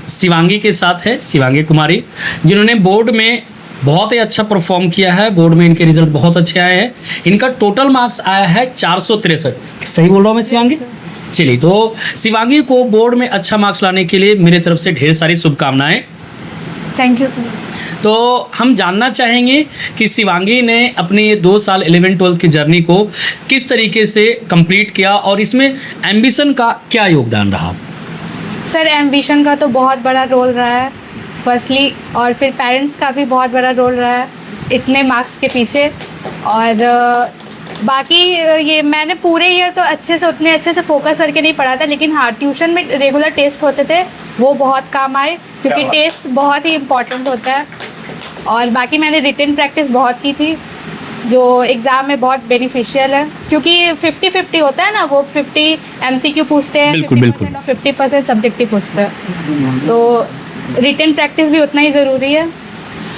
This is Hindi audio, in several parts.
शिवांगी के साथ है, शिवांगी कुमारी, जिन्होंने बोर्ड में बहुत ही अच्छा परफॉर्म किया है। बोर्ड में इनके रिजल्ट बहुत अच्छे आए हैं। इनका टोटल मार्क्स आया है 463। सही बोल रहा हूँ मैं शिवांगी? चलिए, तो शिवांगी को बोर्ड में अच्छा मार्क्स लाने के लिए मेरे तरफ से ढेर सारी शुभकामनाएं। Thank you. तो हम जानना चाहेंगे कि शिवांगी ने अपने ये 2 साल 11-12 की जर्नी को किस तरीके से कंप्लीट किया और इसमें एम्बिशन का क्या योगदान रहा? सर, एम्बिशन का तो बहुत बड़ा रोल रहा है फर्स्टली, और फिर पेरेंट्स का भी बहुत बड़ा रोल रहा है इतने मार्क्स के पीछे। और बाकी ये मैंने पूरे ईयर तो उतने अच्छे से फोकस करके नहीं पढ़ा था, लेकिन हाँ, ट्यूशन में रेगुलर टेस्ट होते थे, वो बहुत काम आए, क्योंकि टेस्ट बहुत ही इम्पॉर्टेंट होता है। और बाकी मैंने रिटन प्रैक्टिस बहुत की थी, जो एग्ज़ाम में बहुत बेनिफिशियल है, क्योंकि 50-50 होता है ना, वो 50 MCQ पूछते हैं, 50% और 50% सब्जेक्टिव पूछते हैं, तो रिटन प्रैक्टिस भी उतना ही ज़रूरी है।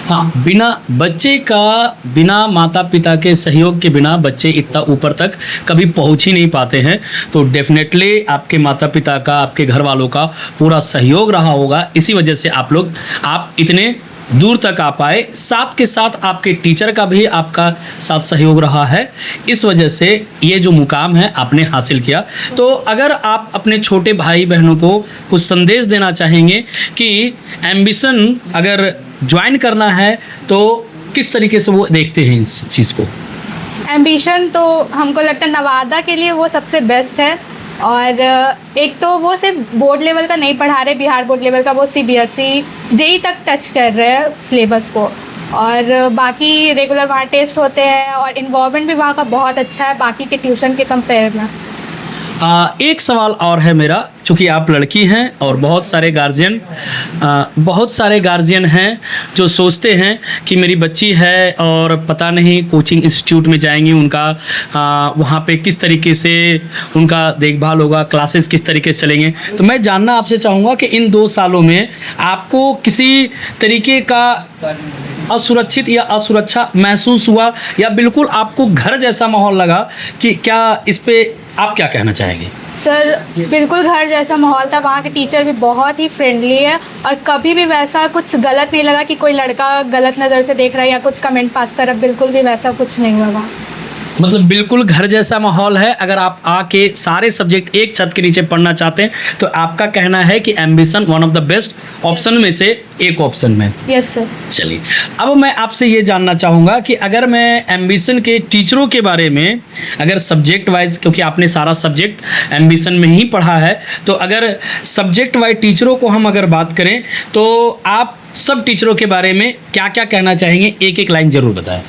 हाँ, बिना माता पिता के सहयोग के बिना बच्चे इतना ऊपर तक कभी पहुंच ही नहीं पाते हैं। तो डेफिनेटली आपके माता पिता का, आपके घर वालों का पूरा सहयोग रहा होगा, इसी वजह से आप इतने दूर तक आ पाए। साथ के साथ आपके टीचर का भी आपका साथ सहयोग रहा है, इस वजह से ये जो मुकाम है आपने हासिल किया। तो अगर आप अपने छोटे भाई बहनों को कुछ संदेश देना चाहेंगे कि एम्बिशन अगर ज्वाइन करना है तो किस तरीके से वो देखते हैं इस चीज़ को? एम्बिशन तो हमको लगता है नवादा के लिए वो सबसे बेस्ट है। और एक तो वो सिर्फ बोर्ड लेवल का नहीं पढ़ा रहे, बिहार बोर्ड लेवल का, वो CBSE JEE तक टच कर रहे हैं सिलेबस को। और बाकी रेगुलर वहाँ टेस्ट होते हैं और इन्वॉल्वमेंट भी वहाँ का बहुत अच्छा है बाकी के ट्यूशन के कंपेयर में। एक सवाल और है मेरा, चूँकि आप लड़की हैं और बहुत सारे गार्जियन हैं जो सोचते हैं कि मेरी बच्ची है और पता नहीं कोचिंग इंस्टीट्यूट में जाएंगी, उनका वहाँ पे किस तरीके से उनका देखभाल होगा, क्लासेस किस तरीके से चलेंगे। तो मैं जानना आपसे चाहूँगा कि इन 2 सालों में आपको किसी तरीके का असुरक्षित या असुरक्षा महसूस हुआ या बिल्कुल आपको घर जैसा माहौल लगा कि क्या इस पे आप क्या कहना चाहेंगे? सर, बिल्कुल घर जैसा माहौल था। वहाँ के टीचर भी बहुत ही फ्रेंडली है और कभी भी वैसा कुछ गलत नहीं लगा कि कोई लड़का गलत नज़र से देख रहा है या कुछ कमेंट पास कर रहा है, बिल्कुल भी वैसा कुछ नहीं हुआ। मतलब बिल्कुल घर जैसा माहौल है। अगर आप आके सारे सब्जेक्ट एक छत के नीचे पढ़ना चाहते हैं तो आपका कहना है कि ambition one of the best option में से एक ऑप्शन में। Yes sir. चलिए, अब मैं आपसे ये जानना चाहूँगा कि अगर मैं एम्बिशन के टीचरों के बारे में, अगर सब्जेक्ट वाइज, क्योंकि आपने सारा सब्जेक्ट एम्बिशन में ही पढ़ा है, तो अगर सब्जेक्ट वाइज टीचरों को हम अगर बात करें तो आप सब टीचरों के बारे में क्या क्या कहना चाहेंगे? एक लाइन जरूर बताएं।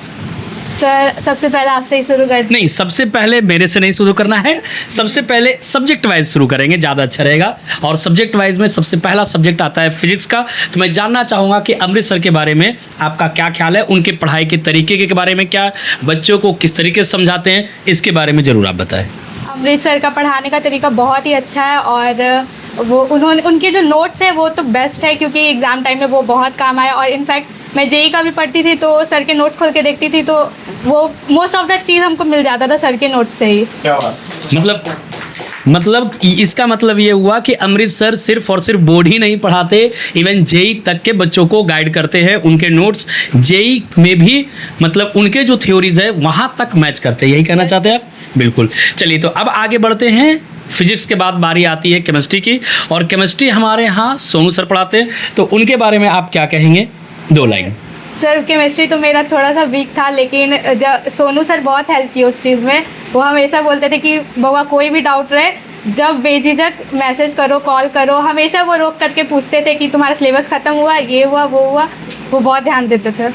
सर, सबसे पहले आपसे ही शुरू करते। नहीं, सबसे पहले मेरे से नहीं शुरू करना है, सबसे पहले सब्जेक्ट वाइज शुरू करेंगे, ज़्यादा अच्छा रहेगा। और सब्जेक्ट वाइज में सबसे पहला सब्जेक्ट आता है फिजिक्स का। तो मैं जानना चाहूँगा कि अमृत सर के बारे में आपका क्या ख्याल है, उनके पढ़ाई के तरीके के बारे में, क्या बच्चों को किस तरीके से समझाते हैं, इसके बारे में ज़रूर आप बताएं। अमृत सर का पढ़ाने का तरीका बहुत ही अच्छा है और उनके जो नोट्स है वो तो बेस्ट है, क्योंकि एग्ज़ाम टाइम में वो बहुत काम आया। और इनफैक्ट मैं JEE का भी पढ़ती थी तो सर के नोट्स खोल के देखती थी, तो वो मोस्ट ऑफ द चीज़ हमको मिल जाता था सर के नोट्स से ही। क्या बात? मतलब इसका मतलब ये हुआ कि अमृत सर सिर्फ और सिर्फ बोर्ड ही नहीं पढ़ाते, इवन JEE तक के बच्चों को गाइड करते हैं। उनके नोट्स JEE में भी, मतलब उनके जो थ्योरीज है वहाँ तक मैच करते हैं, यही कहना चाहते हैं आप? बिल्कुल। चलिए, तो अब आगे बढ़ते हैं। फिजिक्स के बाद बारी आती है केमिस्ट्री की, और केमिस्ट्री हमारे यहाँ सोनू सर पढ़ाते हैं, तो उनके बारे में आप क्या कहेंगे? 2 लाइन। सर, केमिस्ट्री तो मेरा थोड़ा सा वीक था, लेकिन जब सोनू सर बहुत हेल्प की उस चीज़ में। वो हमेशा बोलते थे कि बउआ कोई भी डाउट रहे, जब बेझिझक मैसेज करो, कॉल करो। हमेशा वो रोक करके पूछते थे कि तुम्हारा सिलेबस ख़त्म हुआ, ये हुआ, वो हुआ। वो बहुत ध्यान देते थे।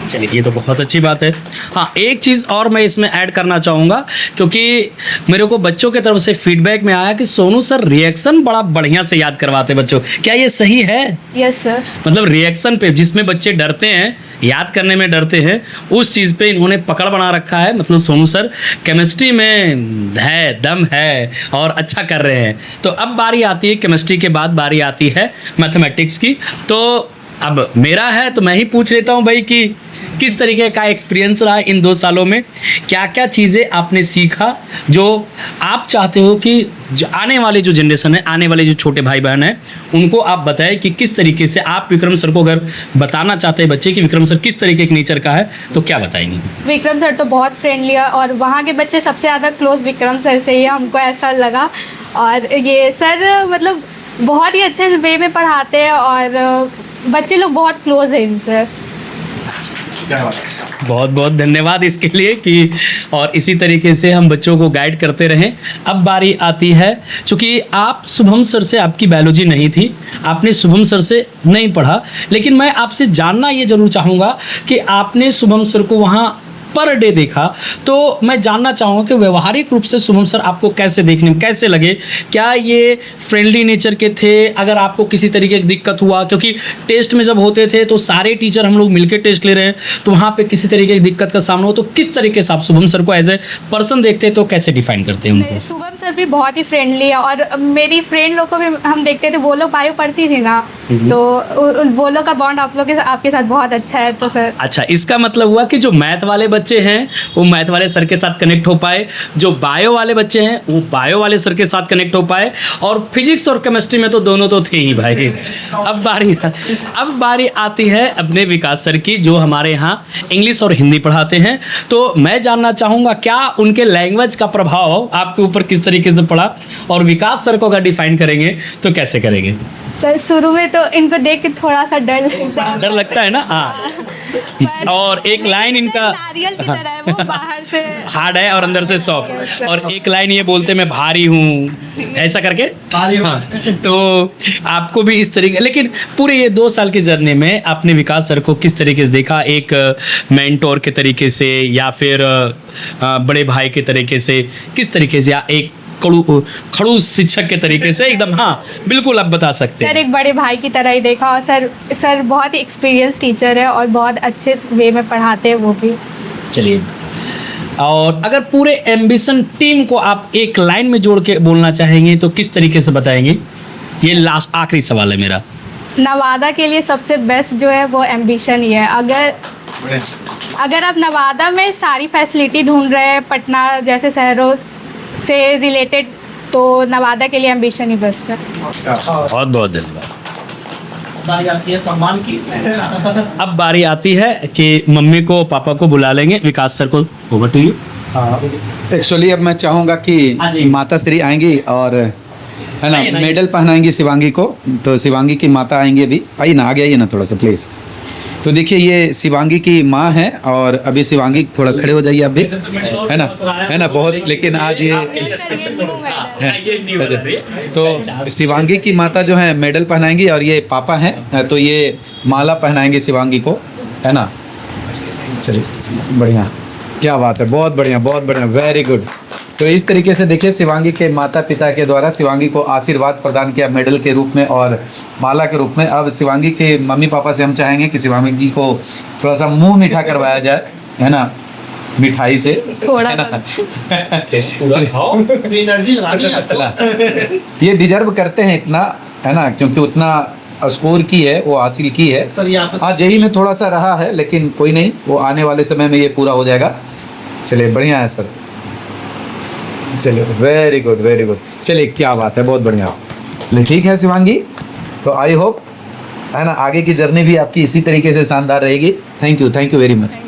चलिए, ये तो बहुत अच्छी बात है। हाँ, एक चीज़ और मैं इसमें ऐड करना चाहूँगा, क्योंकि मेरे को बच्चों की तरफ से फीडबैक में आया कि सोनू सर रिएक्शन बड़ा बढ़िया से याद करवाते बच्चों। क्या ये सही है? Yes sir. मतलब रिएक्शन पे, जिसमें बच्चे डरते हैं, याद करने में डरते हैं, उस चीज़ पे इन्होंने पकड़ बना रखा है। मतलब सोनू सर केमिस्ट्री में है, दम है और अच्छा कर रहे हैं। तो अब बारी आती है केमिस्ट्री के बाद बारी आती है मैथमेटिक्स की। तो अब मेरा है तो मैं ही पूछ लेता हूँ भाई कि किस तरीके का एक्सपीरियंस रहा इन 2 सालों में, क्या क्या चीज़ें आपने सीखा जो आप चाहते हो कि आने वाले जो जनरेशन है, आने वाले जो छोटे भाई बहन हैं, उनको आप बताएं कि किस तरीके से आप विक्रम सर को अगर बताना चाहते हैं बच्चे कि विक्रम सर किस तरीके के नेचर का है, तो क्या बताएंगे? विक्रम सर तो बहुत फ्रेंडली है और वहाँ के बच्चे सबसे ज़्यादा क्लोज विक्रम सर से ही है, हमको ऐसा लगा। और ये सर मतलब बहुत ही अच्छे वे में पढ़ाते हैं और बच्चे लोग बहुत क्लोज हैं इनसे। बहुत बहुत धन्यवाद इसके लिए कि और इसी तरीके से हम बच्चों को गाइड करते रहें। अब बारी आती है, चूँकि आप शुभम सर से, आपकी बायोलॉजी नहीं थी, आपने शुभम सर से नहीं पढ़ा, लेकिन मैं आपसे जानना ये ज़रूर चाहूँगा कि आपने शुभम सर को वहाँ पर डे देखा, तो मैं जानना चाहूँगा कि व्यवहारिक रूप से शुभम सर आपको कैसे देखने में कैसे लगे? क्या ये फ्रेंडली नेचर के थे? अगर आपको किसी तरीके की दिक्कत हुआ, क्योंकि टेस्ट में जब होते थे तो सारे टीचर हम लोग मिलकर टेस्ट ले रहे हैं, तो वहाँ पे किसी तरीके की दिक्कत का सामना हो तो किस तरीके से आप शुभम सर को एज ए पर्सन देखते हैं, तो कैसे डिफाइन करते हैं उनको? शुभम सर भी बहुत ही फ्रेंडली है और मेरी फ्रेंड लोग को भी हम देखते थे, वो लोग बायो पढ़ती थी ना, तो वो लोग का बॉन्ड आप लोग के आपके साथ बहुत अच्छा है। तो सर अच्छा, इसका मतलब हुआ कि जो मैथ वाले बच्चे हैं वो मैथ वाले सर के साथ कनेक्ट हो पाए, जो बायो वाले बच्चे हैं वो बायो वाले सर के साथ कनेक्ट हो पाए, और फिजिक्स और केमिस्ट्री में तो दोनों तो थे ही भाई। अब बारी आती है अपने विकास सर की, जो हमारे यहाँ इंग्लिश और हिंदी पढ़ाते हैं। तो मैं जानना चाहूँगा क्या उनके लैंग्वेज का प्रभाव आपके ऊपर किस तरीके से पड़ा, और विकास सर को अगर डिफाइन करेंगे तो कैसे करेंगे? सर शुरू में तो इनको देख के थोड़ा सा डर लगता है ना? हाँ। और एक लाइन इनका नारियल की तरह है, वो बाहर से हार्ड है और अंदर से सॉफ्ट, और एक लाइन ये बोलते मैं भारी हूँ, ऐसा करके भारी। हाँ, तो आपको भी इस तरीके, लेकिन पूरे ये 2 साल की जर्नी में आपने विकास सर को किस तरीके से देखा? एक मेंटोर के तरीके से, या फिर बड़े भाई के तरीके से, किस तरीके से, या एक खड़ूस शिक्षक के तरीके से? एकदम हाँ, बिल्कुल आप बता सकते हैं। सर एक बड़े भाई की तरह ही देखा, और सर बहुत ही एक्सपीरियंस टीचर है और बहुत अच्छे वे में पढ़ाते हैं वो भी। चलिए, और अगर पूरे एम्बिशन टीम को आप एक लाइन में जोड़ के बोलना चाहेंगे तो किस तरीके से बताएंगे? ये लास्ट आखिरी सवाल है मेरा। नवादा के लिए सबसे बेस्ट जो है वो एम्बिशन ही है। अगर आप नवादा में सारी फैसिलिटी ढूंढ रहे हैं पटना जैसे शहरों से रिलेटेड, तो नवादा के लिए एम्बिशन ही बेस्ट है। बहुत बहुत धन्यवाद। बारी आती है सम्मान की। अब बारी आती है कि मम्मी को पापा को बुला लेंगे। विकास सर को ओवर टू यू। एक्चुअली अब मैं चाहूँगा कि माता श्री आएंगी और है ना मेडल पहनाएंगी शिवांगी को, तो शिवांगी की माता आएंगी अभी। आइए ना, आगे आइए ना थोड़ा सा प्लीज़। तो देखिए ये शिवांगी की माँ है, और अभी शिवांगी थोड़ा खड़े हो जाइए आप भी, है ना बहुत, लेकिन आज ये तो शिवांगी की माता जो है मेडल पहनाएंगी, और ये पापा हैं तो ये माला पहनाएंगे शिवांगी को, है ना। चलिए, बढ़िया, क्या बात है, बहुत बढ़िया, वेरी गुड। तो इस तरीके से देखिए शिवांगी के माता पिता के द्वारा शिवांगी को आशीर्वाद प्रदान किया मेडल के रूप में और माला के रूप में। अब शिवांगी के मम्मी पापा से हम चाहेंगे कि शिवांगी को थोड़ा सा मुंह मीठा करवाया जाए, है ना, मिठाई से थोड़ा ये डिजर्व करते हैं इतना, है ना, क्योंकि उतना स्कोर की है वो हासिल की है। हाँ, जेई में थोड़ा सा रहा है, लेकिन कोई नहीं, वो आने वाले समय में ये पूरा हो जाएगा। चलिए, बढ़िया है सर, चलिए, वेरी गुड। चलिए, क्या बात है, बहुत बढ़िया। ठीक है शिवांगी, तो आई होप, है ना, आगे की जर्नी भी आपकी इसी तरीके से शानदार रहेगी। Thank you very much.